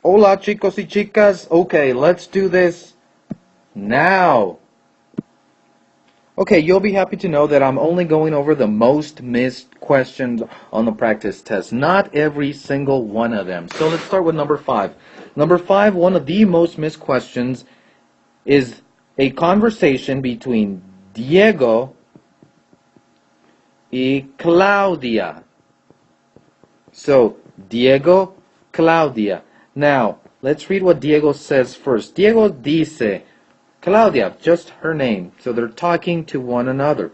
Hola chicos y chicas. Okay, let's do this now. Okay, you'll be happy to know that I'm only going over the most missed questions on the practice test. Not every single one of them. So let's start with number 5. Number 5, one of the most missed questions is a conversation between Diego y Claudia. So, Diego, Claudia. Now, let's read what Diego says first. Diego dice, Claudia, just her name. So they're talking to one another.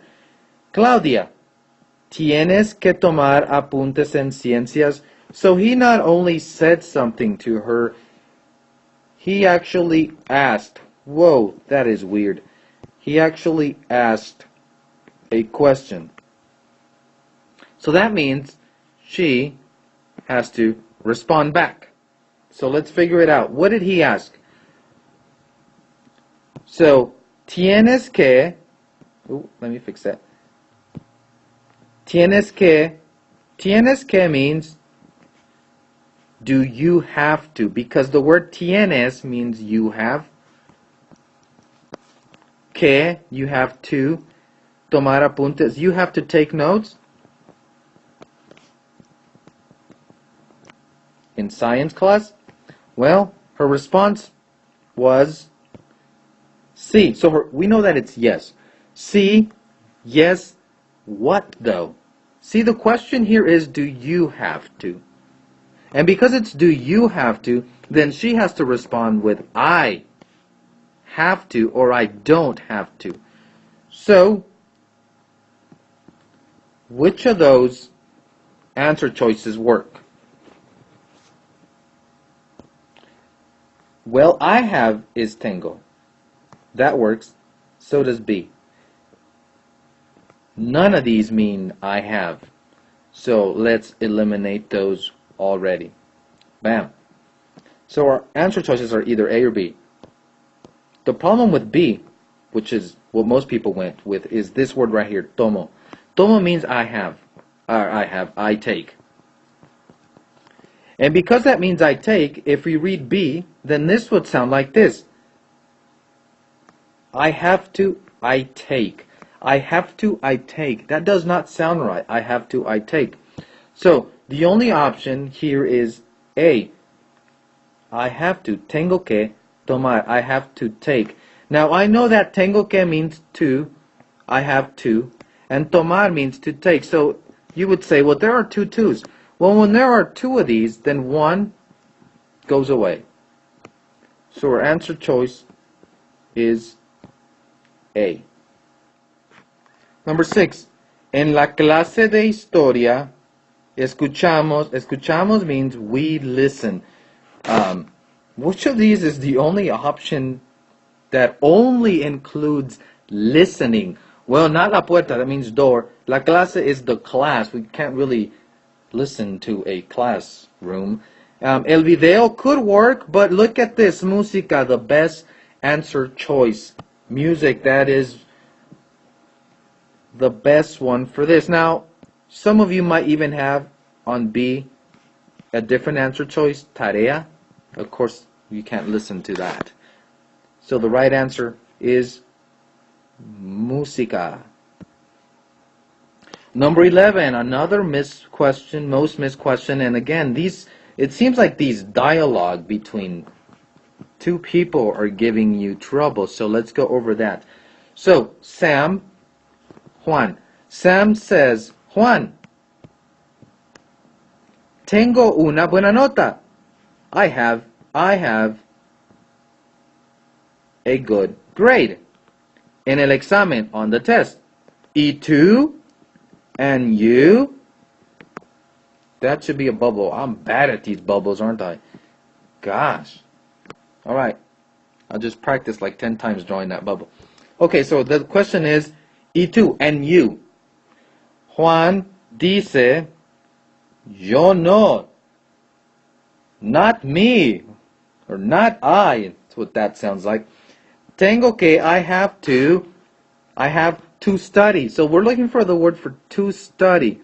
Claudia, tienes que tomar apuntes en ciencias. So he not only said something to her, he actually asked. Whoa, that is weird. He actually asked a question. So that means she has to respond back. So let's figure it out. What did he ask? So, tienes que, let me fix that. Tienes que means, do you have to? Because the word tienes means you have. Que, you have to. Tomar apuntes, you have to take notes. In science class? Well, her response was C. So we know that it's yes. C, yes, what though? See, the question here is, do you have to? And because it's do you have to, then she has to respond with I have to or I don't have to. So, which of those answer choices work? Well, I have is tengo. That works. So does B. None of these mean I have. So let's eliminate those already. Bam. So our answer choices are either A or B. The problem with B, which is what most people went with, is this word right here, tomo. Tomo means I have. I take. And because that means I take, if we read B, then this would sound like this. I have to, I take. I have to, I take. That does not sound right. I have to, I take. So, the only option here is A. I have to. Tengo que tomar. I have to take. Now, I know that tengo que means to. I have to. And tomar means to take. So, you would say, well, there are two twos. Well, when there are two of these, then one goes away. So, our answer choice is A. Number 6. En la clase de historia, escuchamos. Escuchamos means we listen. Which of these is the only option that only includes listening? Well, not la puerta, that means door. La clase is the class. We can't really listen to a classroom. El video could work, but look at this. Música, the best answer choice. Music, that is the best one for this. Now, some of you might even have on B a different answer choice, tarea. Of course, you can't listen to that. So the right answer is música. Number 11, another missed question, most missed question, and again, it seems like these dialogue between two people are giving you trouble, so let's go over that. So, Sam, Juan. Sam says, Juan, tengo una buena nota. I have a good grade. En el examen, on the test. ¿Y tú? And you? That should be a bubble. I'm bad at these bubbles, aren't I? Gosh. Alright. I'll just practice like 10 times drawing that bubble. Okay, so the question is, ¿y tú? And you? Juan dice, yo no. Not me. Or not I. That's what that sounds like. Tengo que, I have to study. So we're looking for the word for to study.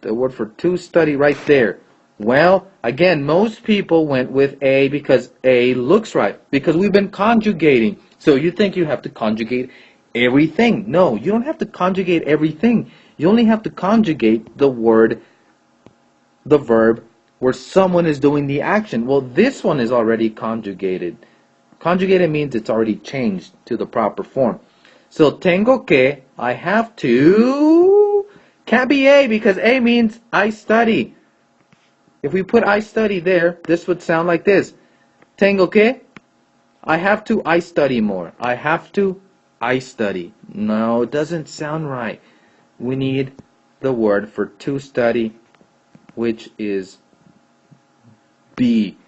The word for to study right there. Well, again, most people went with A because A looks right, because we've been conjugating. So you think you have to conjugate everything. No, you don't have to conjugate everything. You only have to conjugate the word, the verb, where someone is doing the action. Well, this one is already conjugated. Conjugated means it's already changed to the proper form. So tengo que, I have to, can't be A because A means I study. If we put I study there, this would sound like this. Tengo que, I have to, I study more. I have to, I study. No, it doesn't sound right. We need the word for to study, which is be.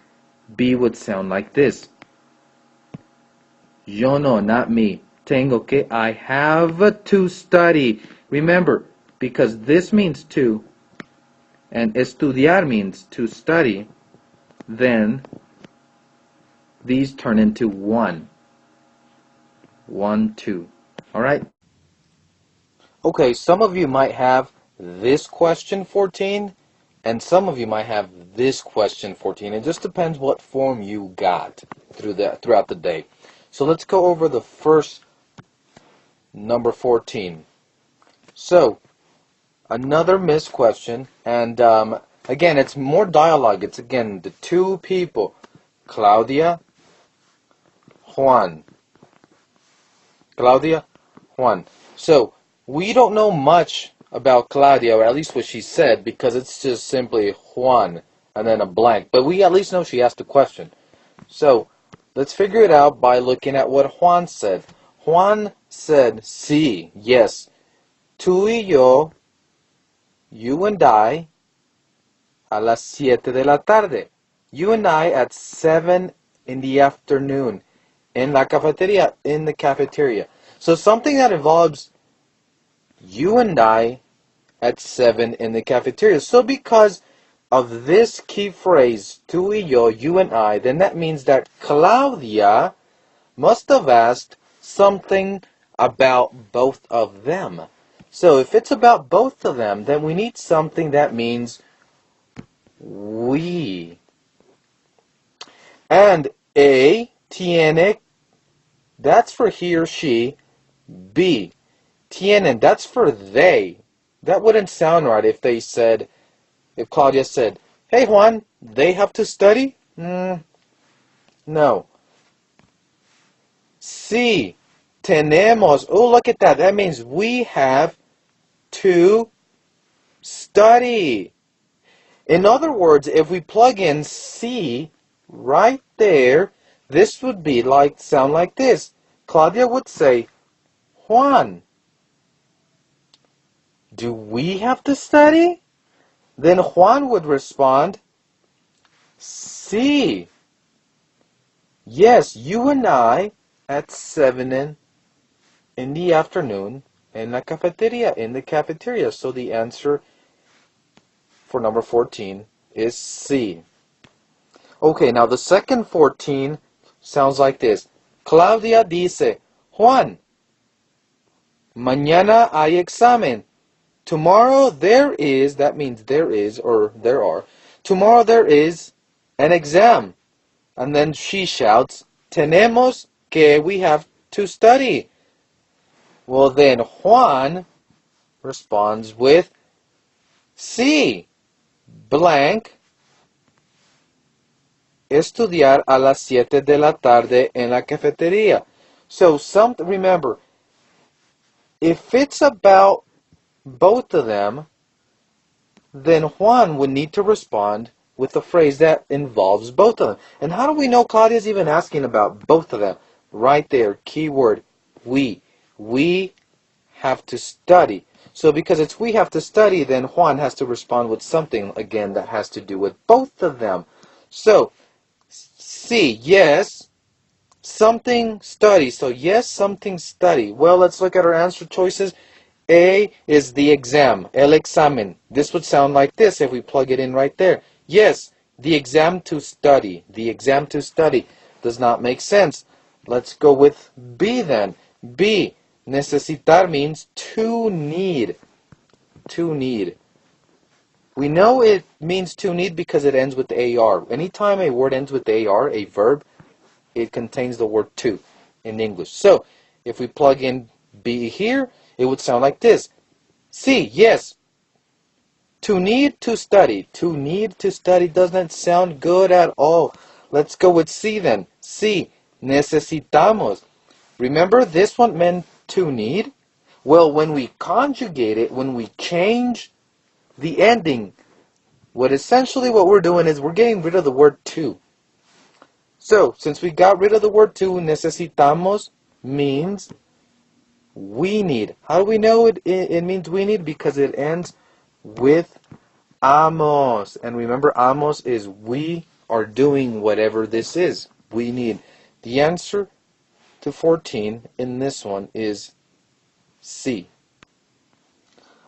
Be would sound like this. Yo no, not me. Tengo que, I have to study. Remember, because this means to, and estudiar means to study, then these turn into one. 1, 2. Alright? Okay, some of you might have this question 14, and some of you might have this question 14. It just depends what form you got throughout the day. So let's go over the first number 14. So, another missed question, and again, it's more dialogue. It's again the two people, Claudia, Juan. Claudia, Juan. So, we don't know much about Claudia, or at least what she said, because it's just simply Juan and then a blank. But we at least know she asked a question. So, let's figure it out by looking at what Juan said. Juan said, sí, yes. Tú y yo, you and I, a las 7 de la tarde. You and I at 7 in the afternoon. In la cafeteria, in the cafeteria. So something that involves you and I at 7 in the cafeteria. So because of this key phrase, tú y yo, you and I, then that means that Claudia must have asked something about both of them. So if it's about both of them, then we need something that means we. And A tiene, that's for he or she. B, tienen, that's for they. That wouldn't sound right if they said, if Claudia said, hey Juan, they have to study? No. C, tenemos, oh look at that, that means we have to study. In other words, if we plug in C right there, this would be like, sound like this. Claudia would say, Juan, do we have to study? Then Juan would respond, sí. Yes, you and I at 7 in the afternoon in la cafeteria, in the cafeteria. So the answer for number 14 is C. Okay, now the second 14 sounds like this. Claudia dice, Juan, mañana hay examen. Tomorrow there is, that means there is, or there are. Tomorrow there is an exam. And then she shouts, tenemos que, we have to study. Well then Juan responds with, sí, blank, estudiar a las 7 de la tarde en la cafetería. So remember, if it's about both of them, then Juan would need to respond with a phrase that involves both of them. And how do we know Claudia's even asking about both of them? Right there, keyword, we. We have to study. So because it's we have to study, then Juan has to respond with something, again, that has to do with both of them. So, C, yes, something study. So yes, something study. Well, let's look at our answer choices. A is the exam, el examen. This would sound like this if we plug it in right there. Yes, the exam to study. The exam to study does not make sense. Let's go with B then. B, necesitar means to need. To need. We know it means to need because it ends with AR. Anytime a word ends with AR, a verb, it contains the word to in English. So, if we plug in be here, it would sound like this. Sí, yes. To need to study. To need to study doesn't sound good at all. Let's go with sí then. Sí, necesitamos. Remember, this one meant to need? Well, when we conjugate it, when we change the ending, what we're doing is we're getting rid of the word to. So, since we got rid of the word to, necesitamos means we need. How do we know it means we need? Because it ends with amos. And remember, amos is we are doing whatever this is. We need. The answer to 14 in this one is C.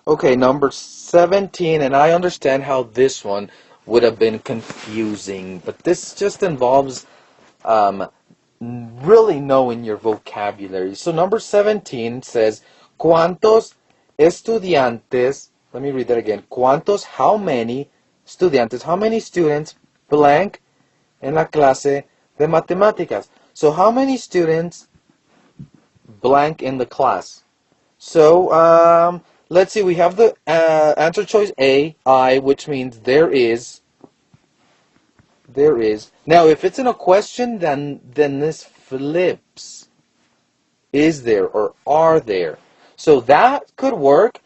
Okay, number 17, and I understand how this one would have been confusing, but this just involves really knowing your vocabulary. So number 17 says, ¿Cuántos estudiantes, let me read that again, ¿Cuántos, how many estudiantes, how many students, blank, en la clase de matemáticas? So how many students, blank, in the class? So, let's see, we have the answer choice A, I, which means there is. There is. Now, if it's in a question, then this flips. Is there or are there? So that could work.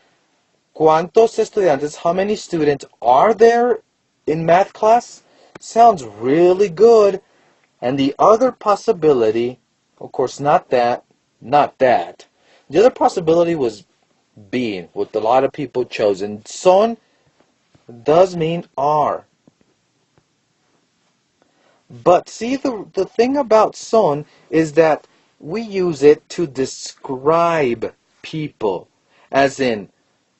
¿Cuántos estudiantes? How many students are there in math class? Sounds really good. And the other possibility, of course, not that. The other possibility was B, with a lot of people chosen. Son does mean are. But see, the thing about son is that we use it to describe people. As in,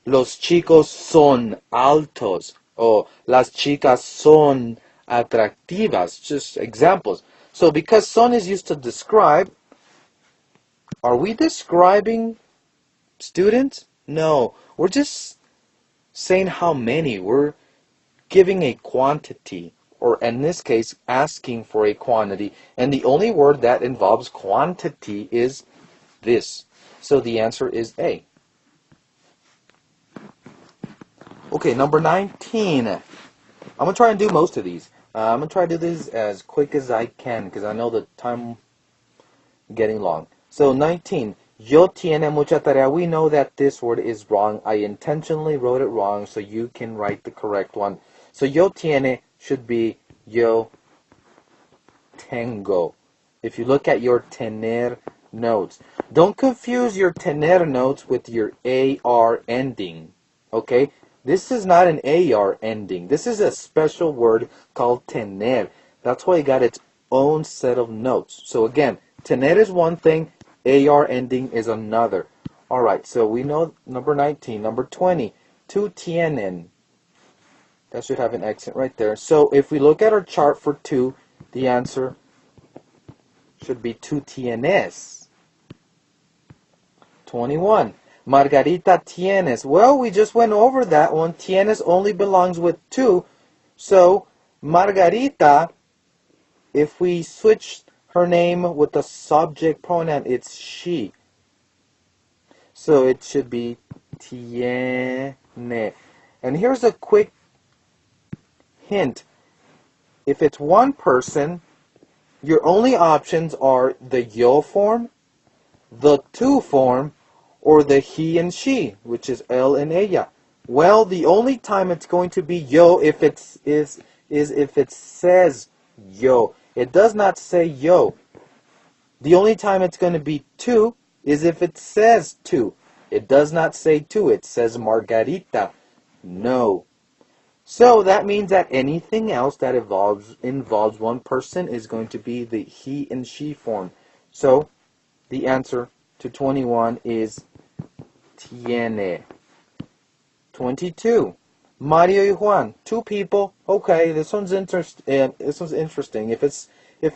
los chicos son altos. Or las chicas son atractivas. Just examples. So because son is used to describe, are we describing students? No. We're just saying how many. We're giving a quantity. Or in this case, asking for a quantity. And the only word that involves quantity is this. So the answer is A. Okay, number 19. I'm going to try and do most of these. I'm going to try to do this as quick as I can because I know the time getting long. So 19. Yo tiene mucha tarea. We know that this word is wrong. I intentionally wrote it wrong so you can write the correct one. So yo tiene should be yo tengo. If you look at your tener notes, don't confuse your tener notes with your AR ending. Okay? This is not an AR ending. This is a special word called tener. That's why it got its own set of notes. So again, tener is one thing, AR ending is another. Alright, so we know number 19. Number 20, tú tienen. That should have an accent right there. So if we look at our chart for 2, the answer should be tú tienes. 21. Margarita tienes. Well, we just went over that one. Tienes only belongs with 2. So Margarita, if we switch her name with the subject pronoun, it's she. So it should be tiene. And here's a quick hint. If it's one person, your only options are the yo form, the tú form, or the he and she, which is él and ella. Well, the only time it's going to be yo if it's is if it says yo. It does not say yo. The only time it's going to be tú is if it says tú. It does not say tú. It says Margarita. No. So that means that anything else that involves one person is going to be the he and she form. So the answer to 21 is tiene. 22. Mario y Juan, 2 people. Okay, this one's interesting. If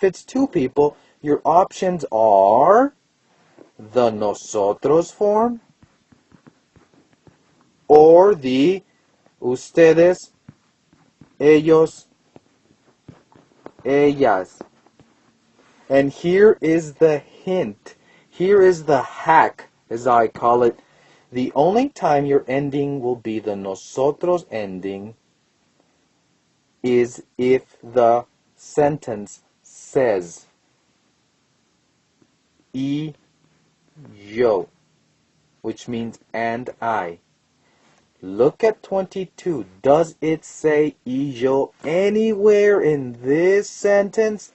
it's 2 people, your options are the nosotros form or the ustedes ellos, ellas. And here is the hint. Here is the hack, as I call it. The only time your ending will be the nosotros ending is if the sentence says y yo, which means and I. Look at 22. Does it say y yo anywhere in this sentence?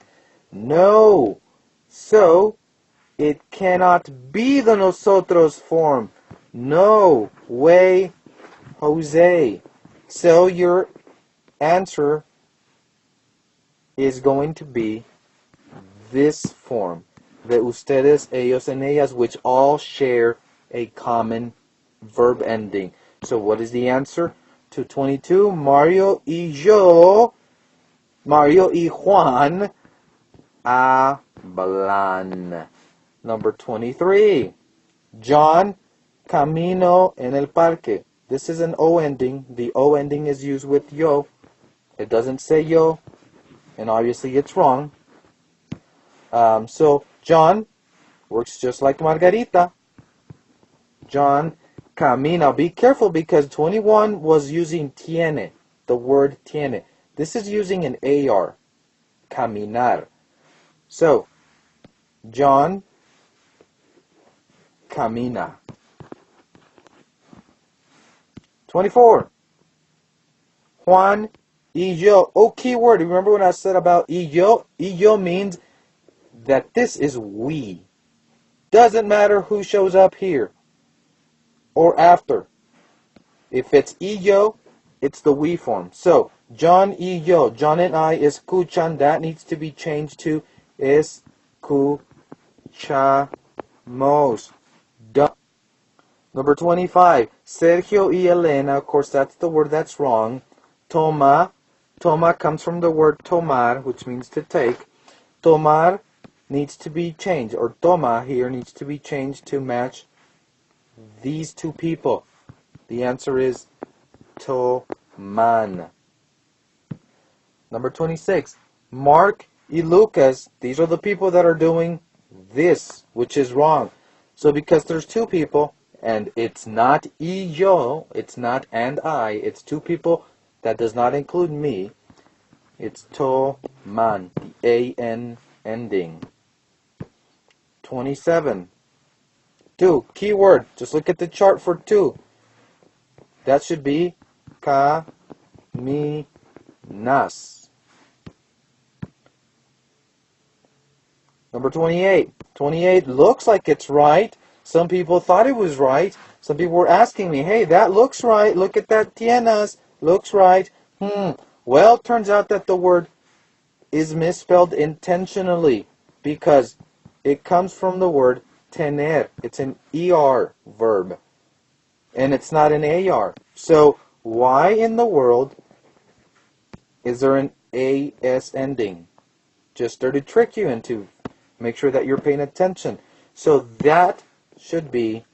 No. So, it cannot be the nosotros form. No way, Jose. So, your answer is going to be this form. The ustedes, ellos, and ellas, which all share a common verb ending. So what is the answer to 22? Mario y Juan hablan. Number 23. John camino en el parque. This is an O ending. The O ending is used with yo. It doesn't say yo, and obviously it's wrong. So John works just like Margarita. John camina. Be careful because 21 was using tiene, the word tiene. This is using an AR, caminar. So, John camina. 24. Juan y yo. Oh, key word. Remember when I said about y yo? Y yo means that this is we. Doesn't matter who shows up here or after. If it's y yo, it's the we form. So, John y yo, John and I escuchan, that needs to be changed to escuchamos. Done. Number 25, Sergio y Elena, of course that's the word that's wrong. Toma, toma comes from the word tomar, which means to take. Tomar needs to be changed, or toma here needs to be changed to match these two people. The answer is toman. Number 26, Mark y Lucas, these are the people that are doing this, which is wrong. So because there's two people, and it's not y yo, it's not and I, it's two people, that does not include me, it's toman, the A-N ending. 27. 2, keyword. Just look at the chart for 2. That should be caminas. Number 28. 28 looks like it's right. Some people thought it was right. Some people were asking me, hey, that looks right. Look at that tienes. Looks right. Well, it turns out that the word is misspelled intentionally because it comes from the word tener. It's an ER verb. And it's not an AR. So, why in the world is there an AS ending? Just there to trick you into. Make sure that you're paying attention. So, that should be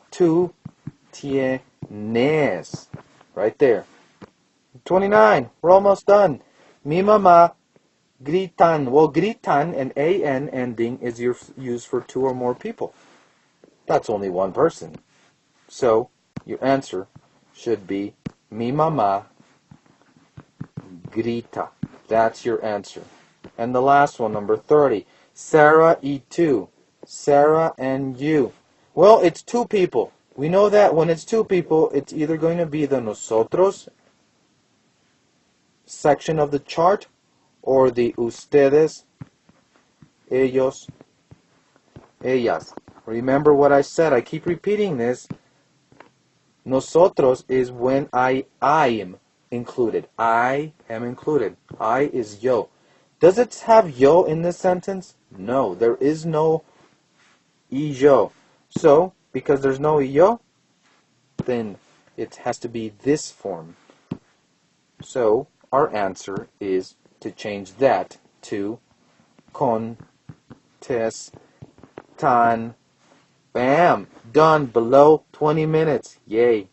tu tienes. Right there. 29. We're almost done. Mi mamá gritan. Well, gritan, an AN ending, is used for two or more people. That's only one person. So, your answer should be mi mamá grita. That's your answer. And the last one, number 30. Sarah y tú. Sarah and you. Well, it's two people. We know that when it's two people, it's either going to be the nosotros section of the chart or the ustedes, ellos, ellas. Remember what I said. I keep repeating this. Nosotros is when I am included. I am included. I is yo. Does it have yo in this sentence? No, there is no y yo. So, because there's no y yo, then it has to be this form. So, our answer is to change that to contestan. Bam! Done. Below 20 minutes. Yay.